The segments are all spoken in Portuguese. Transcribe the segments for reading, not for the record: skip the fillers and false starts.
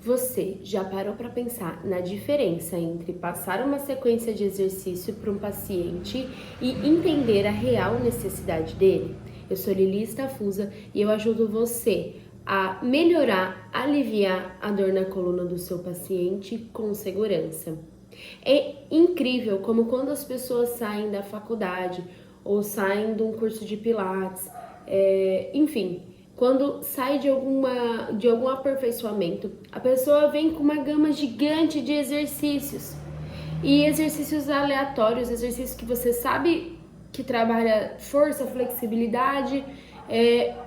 Você já parou para pensar na diferença entre passar uma sequência de exercício para um paciente e entender a real necessidade dele? Eu sou Lili Stafusa e eu ajudo você a melhorar, aliviar a dor na coluna do seu paciente com segurança. É incrível como quando as pessoas saem da faculdade ou saem de um curso de pilates, enfim, quando sai de algum aperfeiçoamento, a pessoa vem com uma gama gigante de exercícios e exercícios aleatórios, exercícios que você sabe que trabalha força, flexibilidade,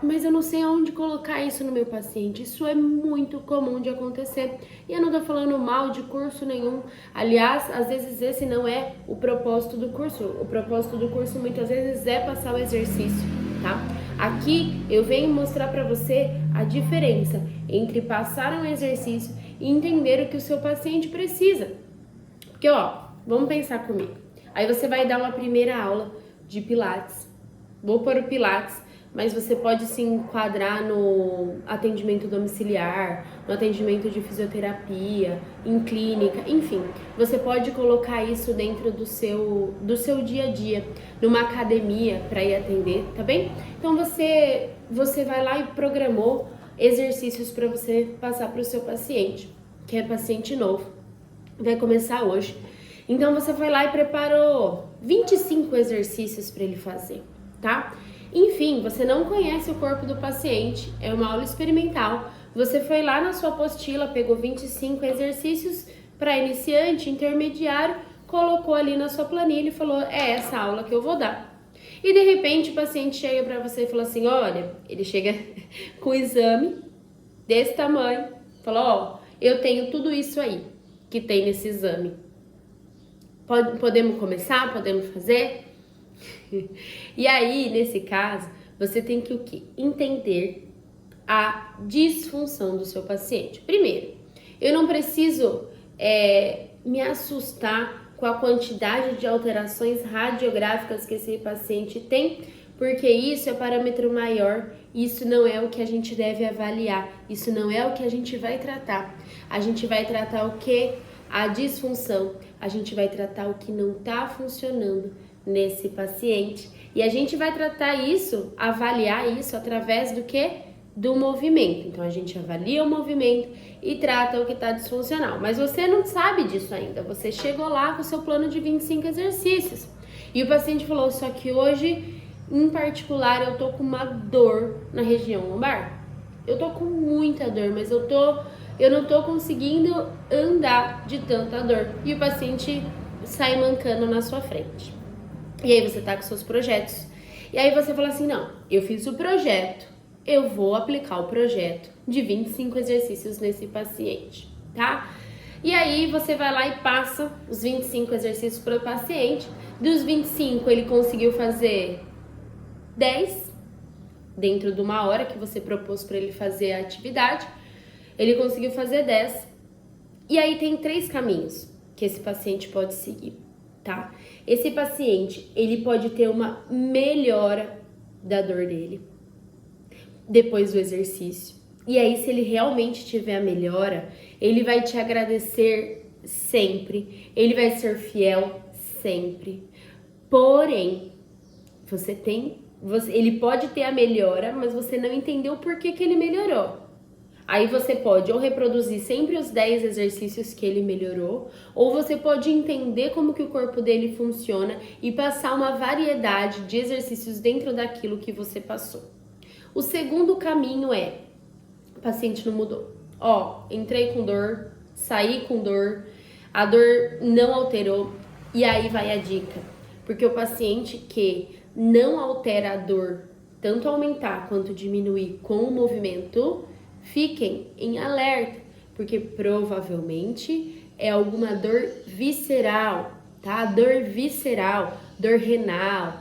mas eu não sei aonde colocar isso no meu paciente. Isso é muito comum de acontecer. E eu não tô falando mal de curso nenhum. Aliás, às vezes esse não é o propósito do curso. O propósito do curso muitas vezes é passar o exercício, tá? Aqui eu venho mostrar para você a diferença entre passar um exercício e entender o que o seu paciente precisa. Porque, vamos pensar comigo. Aí você vai dar uma primeira aula de pilates. Vou pôr o pilates, mas você pode se enquadrar no atendimento domiciliar, no atendimento de fisioterapia, em clínica, enfim. Você pode colocar isso dentro do seu dia a dia, numa academia para ir atender, tá bem? Então você vai lá e programou exercícios para você passar para o seu paciente, que é paciente novo, vai começar hoje. Então você foi lá e preparou 25 exercícios para ele fazer, tá? Enfim, você não conhece o corpo do paciente, é uma aula experimental. Você foi lá na sua apostila, pegou 25 exercícios para iniciante, intermediário, colocou ali na sua planilha e falou: é essa aula que eu vou dar. E de repente o paciente chega para você e fala assim: olha, ele chega com o exame desse tamanho, falou: eu tenho tudo isso aí que tem nesse exame. Podemos começar? Podemos fazer? E aí, nesse caso, você tem que o quê? Entender a disfunção do seu paciente. Primeiro, eu não preciso me assustar com a quantidade de alterações radiográficas que esse paciente tem, porque isso é parâmetro maior, isso não é o que a gente deve avaliar, isso não é o que a gente vai tratar. A gente vai tratar o que? A disfunção, a gente vai tratar o que não está funcionando nesse paciente e a gente vai tratar isso, avaliar isso através do que? Do movimento. Então a gente avalia o movimento e trata o que está disfuncional, mas você não sabe disso ainda, você chegou lá com o seu plano de 25 exercícios e o paciente falou: só que hoje em particular eu tô com uma dor na região lombar, eu tô com muita dor, mas eu não tô conseguindo andar de tanta dor. E o paciente sai mancando na sua frente. E aí você tá com seus projetos. E aí você fala assim: não, eu fiz o projeto, eu vou aplicar o projeto de 25 exercícios nesse paciente, tá? E aí você vai lá e passa os 25 exercícios para o paciente. Dos 25 ele conseguiu fazer 10 dentro de uma hora que você propôs para ele fazer a atividade. Ele conseguiu fazer 10. E aí tem 3 caminhos que esse paciente pode seguir, tá? Esse paciente, ele pode ter uma melhora da dor dele depois do exercício. E aí, se ele realmente tiver a melhora, ele vai te agradecer sempre, ele vai ser fiel sempre. Porém, ele pode ter a melhora, mas você não entendeu por que ele melhorou. Aí você pode ou reproduzir sempre os 10 exercícios que ele melhorou, ou você pode entender como que o corpo dele funciona e passar uma variedade de exercícios dentro daquilo que você passou. O segundo caminho é: o paciente não mudou. Entrei com dor, saí com dor, a dor não alterou, e aí vai a dica. Porque o paciente que não altera a dor, tanto aumentar quanto diminuir com o movimento, fiquem em alerta, porque provavelmente é alguma dor visceral, tá? Dor visceral, dor renal,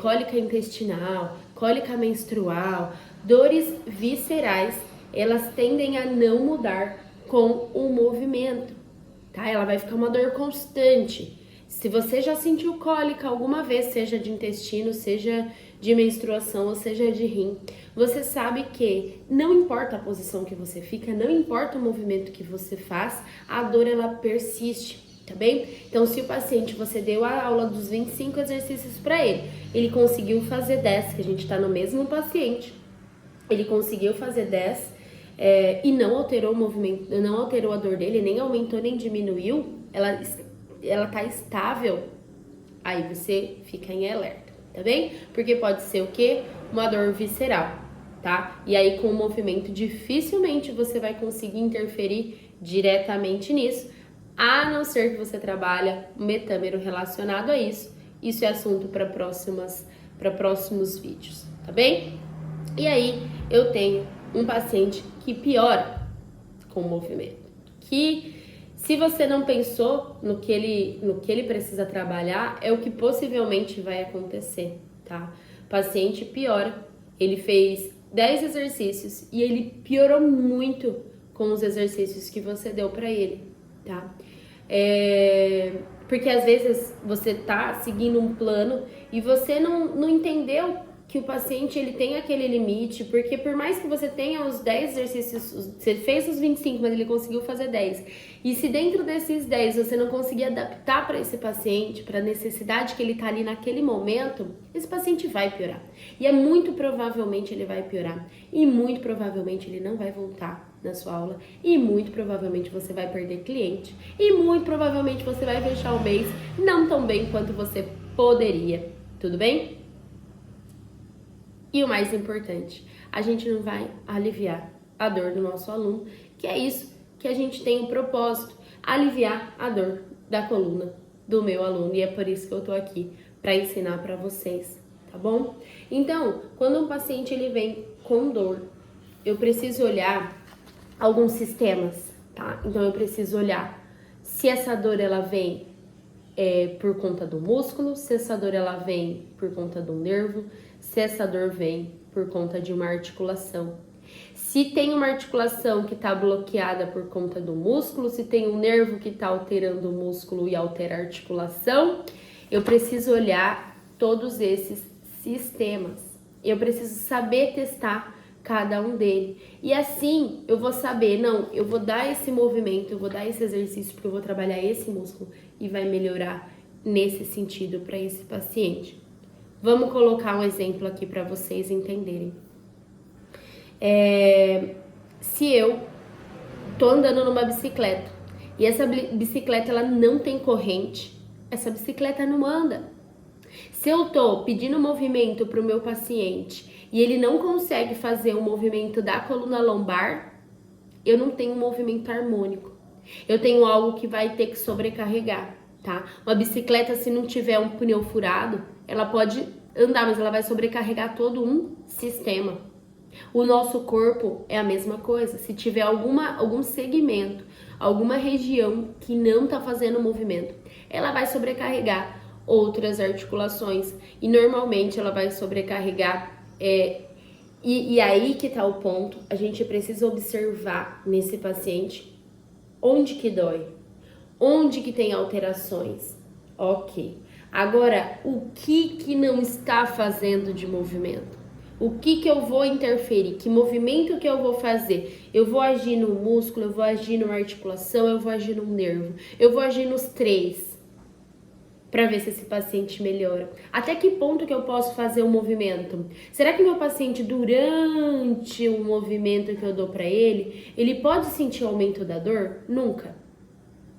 cólica intestinal, cólica menstrual, dores viscerais, elas tendem a não mudar com o movimento, tá? Ela vai ficar uma dor constante. Se você já sentiu cólica alguma vez, seja de intestino, seja de menstruação, ou seja, de rim, você sabe que não importa a posição que você fica, não importa o movimento que você faz, a dor ela persiste, tá bem? Então, se o paciente, você deu a aula dos 25 exercícios para ele conseguiu fazer 10, que a gente tá no mesmo paciente, ele conseguiu fazer 10 e não alterou o movimento, não alterou a dor dele, nem aumentou nem diminuiu, ela tá estável, aí você fica em alerta, tá bem? Porque pode ser o quê? Uma dor visceral, tá? E aí com o movimento dificilmente você vai conseguir interferir diretamente nisso, a não ser que você trabalhe um metâmero relacionado a isso. Isso é assunto para próximos vídeos, tá bem? E aí eu tenho um paciente que piora com o movimento, que se você não pensou no que ele precisa trabalhar, é o que possivelmente vai acontecer, tá? O paciente piora, ele fez 10 exercícios e ele piorou muito com os exercícios que você deu para ele, tá? Porque às vezes você tá seguindo um plano e você não entendeu que o paciente ele tem aquele limite, porque por mais que você tenha os 10 exercícios, você fez os 25, mas ele conseguiu fazer 10. E se dentro desses 10 você não conseguir adaptar para esse paciente, para a necessidade que ele tá ali naquele momento, esse paciente vai piorar. E é muito provavelmente ele vai piorar. E muito provavelmente ele não vai voltar na sua aula. E muito provavelmente você vai perder cliente. E muito provavelmente você vai fechar o mês não tão bem quanto você poderia. Tudo bem? E o mais importante, a gente não vai aliviar a dor do nosso aluno, que é isso que a gente tem o propósito, aliviar a dor da coluna do meu aluno. E é por isso que eu tô aqui, para ensinar para vocês, tá bom? Então, quando um paciente ele vem com dor, eu preciso olhar alguns sistemas, tá? Então, eu preciso olhar se essa dor ela vem por conta do músculo, se essa dor ela vem por conta do nervo, se essa dor vem por conta de uma articulação. Se tem uma articulação que está bloqueada por conta do músculo, se tem um nervo que está alterando o músculo e altera a articulação, eu preciso olhar todos esses sistemas. Eu preciso saber testar cada um deles. E assim eu vou saber, não, eu vou dar esse movimento, eu vou dar esse exercício porque eu vou trabalhar esse músculo e vai melhorar nesse sentido para esse paciente. Vamos colocar um exemplo aqui para vocês entenderem. Se eu tô andando numa bicicleta e essa bicicleta ela não tem corrente, essa bicicleta não anda. Se eu tô pedindo movimento para o meu paciente e ele não consegue fazer o movimento da coluna lombar, eu não tenho um movimento harmônico. Eu tenho algo que vai ter que sobrecarregar, tá? Uma bicicleta, se não tiver um pneu furado, ela pode andar, mas ela vai sobrecarregar todo um sistema. O nosso corpo é a mesma coisa. Se tiver algum segmento, alguma região que não tá fazendo movimento, ela vai sobrecarregar outras articulações e normalmente ela vai sobrecarregar e aí que tá o ponto. A gente precisa observar nesse paciente onde que dói, onde que tem alterações. Ok. Agora, o que não está fazendo de movimento? O que eu vou interferir? Que movimento que eu vou fazer? Eu vou agir no músculo, eu vou agir numa articulação, eu vou agir no nervo. Eu vou agir nos 3 para ver se esse paciente melhora. Até que ponto que eu posso fazer um movimento? Será que meu paciente, durante o movimento que eu dou para ele pode sentir o aumento da dor? Nunca.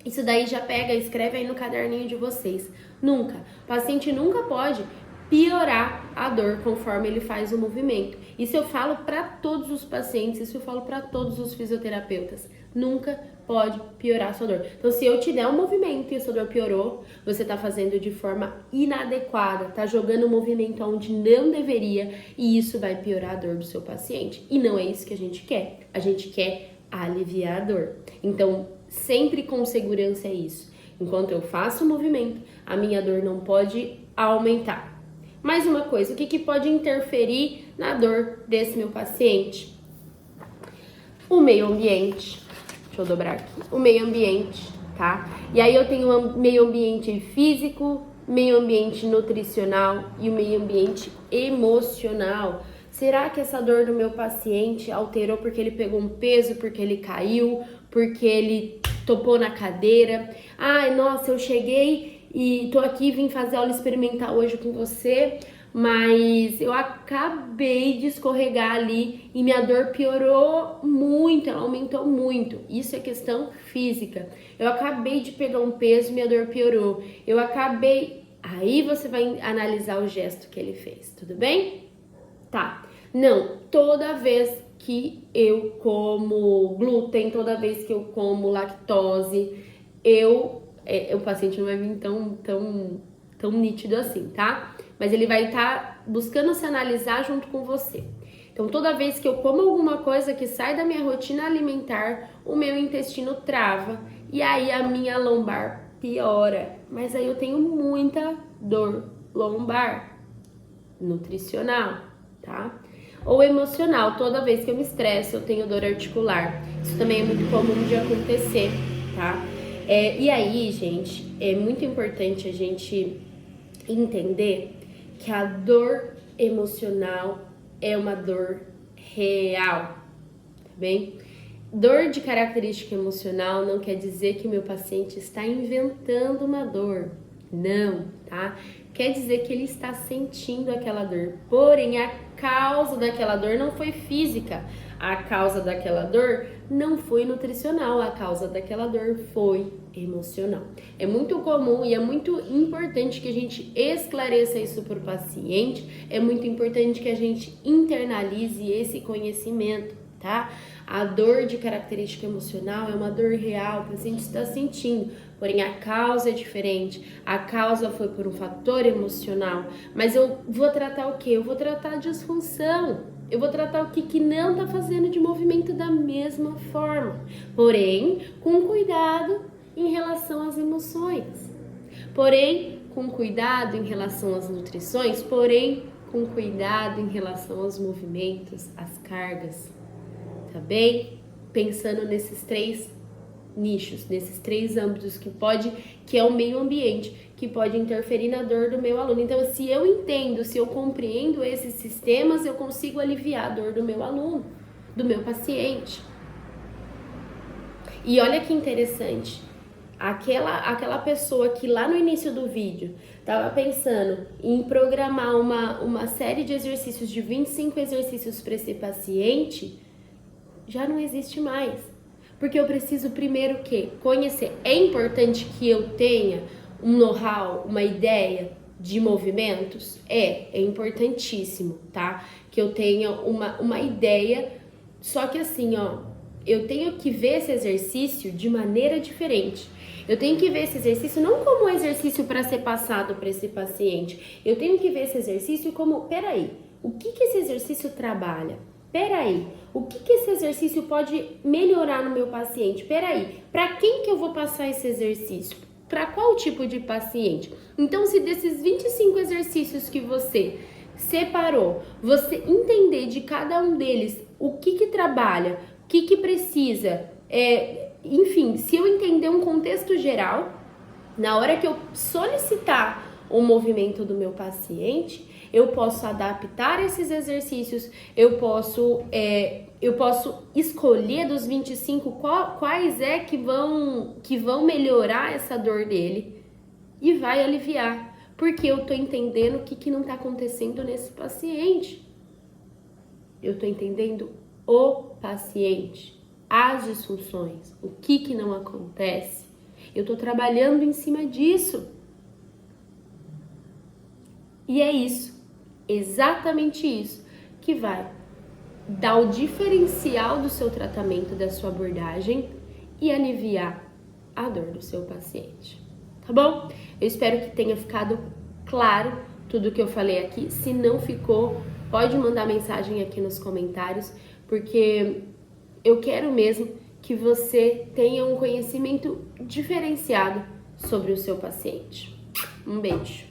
Isso daí já pega, escreve aí no caderninho de vocês. Nunca. O paciente nunca pode piorar a dor conforme ele faz o movimento. Isso eu falo para todos os pacientes, isso eu falo para todos os fisioterapeutas. Nunca pode piorar a sua dor. Então, se eu te der um movimento e a sua dor piorou, você tá fazendo de forma inadequada, tá jogando o movimento onde não deveria e isso vai piorar a dor do seu paciente. E não é isso que a gente quer. A gente quer aliviar a dor. Então, sempre com segurança é isso. Enquanto eu faço o movimento, a minha dor não pode aumentar. Mais uma coisa, o que pode interferir na dor desse meu paciente? O meio ambiente. Deixa eu dobrar aqui. O meio ambiente, tá? E aí eu tenho um meio ambiente físico, meio ambiente nutricional e o meio ambiente emocional. Será que essa dor do meu paciente alterou porque ele pegou um peso, porque ele caiu, porque ele topou na cadeira? Ai, nossa, eu cheguei e tô aqui, vim fazer aula experimental hoje com você, mas eu acabei de escorregar ali e minha dor piorou muito, ela aumentou muito. Isso é questão física. Eu acabei de pegar um peso, minha dor piorou. Aí você vai analisar o gesto que ele fez, tudo bem? Tá. Não, toda vez que eu como glúten, toda vez que eu como lactose, o paciente não vai vir tão nítido assim, tá? Mas ele vai estar buscando se analisar junto com você. Então, toda vez que eu como alguma coisa que sai da minha rotina alimentar, o meu intestino trava e aí a minha lombar piora. Mas aí eu tenho muita dor lombar, nutricional, tá? Ou emocional, toda vez que eu me estresso, eu tenho dor articular. Isso também é muito comum de acontecer, tá? E aí, gente, é muito importante a gente entender que a dor emocional é uma dor real, tá bem? Dor de característica emocional não quer dizer que meu paciente está inventando uma dor, não, tá? Quer dizer que ele está sentindo aquela dor, porém a causa daquela dor não foi física, a causa daquela dor não foi nutricional, a causa daquela dor foi emocional. É muito comum e é muito importante que a gente esclareça isso para o paciente, é muito importante que a gente internalize esse conhecimento, tá? A dor de característica emocional é uma dor real, o paciente está sentindo, porém a causa é diferente. A causa foi por um fator emocional, mas eu vou tratar o quê? Eu vou tratar a disfunção. Eu vou tratar o que não está fazendo de movimento da mesma forma, porém com cuidado em relação às emoções, porém com cuidado em relação às nutrições, porém com cuidado em relação aos movimentos, às cargas. Tá bem? Pensando nesses três nichos, nesses três âmbitos que é o meio ambiente, que pode interferir na dor do meu aluno. Então, se eu entendo, se eu compreendo esses sistemas, eu consigo aliviar a dor do meu aluno, do meu paciente. E olha que interessante, aquela pessoa que lá no início do vídeo estava pensando em programar uma série de exercícios, de 25 exercícios para esse paciente, já não existe mais. Porque eu preciso primeiro o quê? Conhecer. É importante que eu tenha um know-how, uma ideia de movimentos? É importantíssimo, tá? Que eu tenha uma ideia, só que assim, ó, eu tenho que ver esse exercício de maneira diferente. Eu tenho que ver esse exercício não como um exercício para ser passado para esse paciente. Eu tenho que ver esse exercício como, peraí, o que esse exercício trabalha? Peraí, o que esse exercício pode melhorar no meu paciente? Peraí, para quem que eu vou passar esse exercício? Para qual tipo de paciente? Então, se desses 25 exercícios que você separou, você entender de cada um deles o que trabalha, o que precisa, enfim, se eu entender um contexto geral, na hora que eu solicitar o movimento do meu paciente, eu posso adaptar esses exercícios, eu posso escolher dos 25 quais que vão melhorar essa dor dele e vai aliviar, porque eu tô entendendo o que não tá acontecendo nesse paciente. Eu tô entendendo o paciente, as disfunções, o que não acontece. Eu tô trabalhando em cima disso. E é isso, exatamente isso, que vai dar o diferencial do seu tratamento, da sua abordagem e aliviar a dor do seu paciente, tá bom? Eu espero que tenha ficado claro tudo que eu falei aqui. Se não ficou, pode mandar mensagem aqui nos comentários, porque eu quero mesmo que você tenha um conhecimento diferenciado sobre o seu paciente. Um beijo!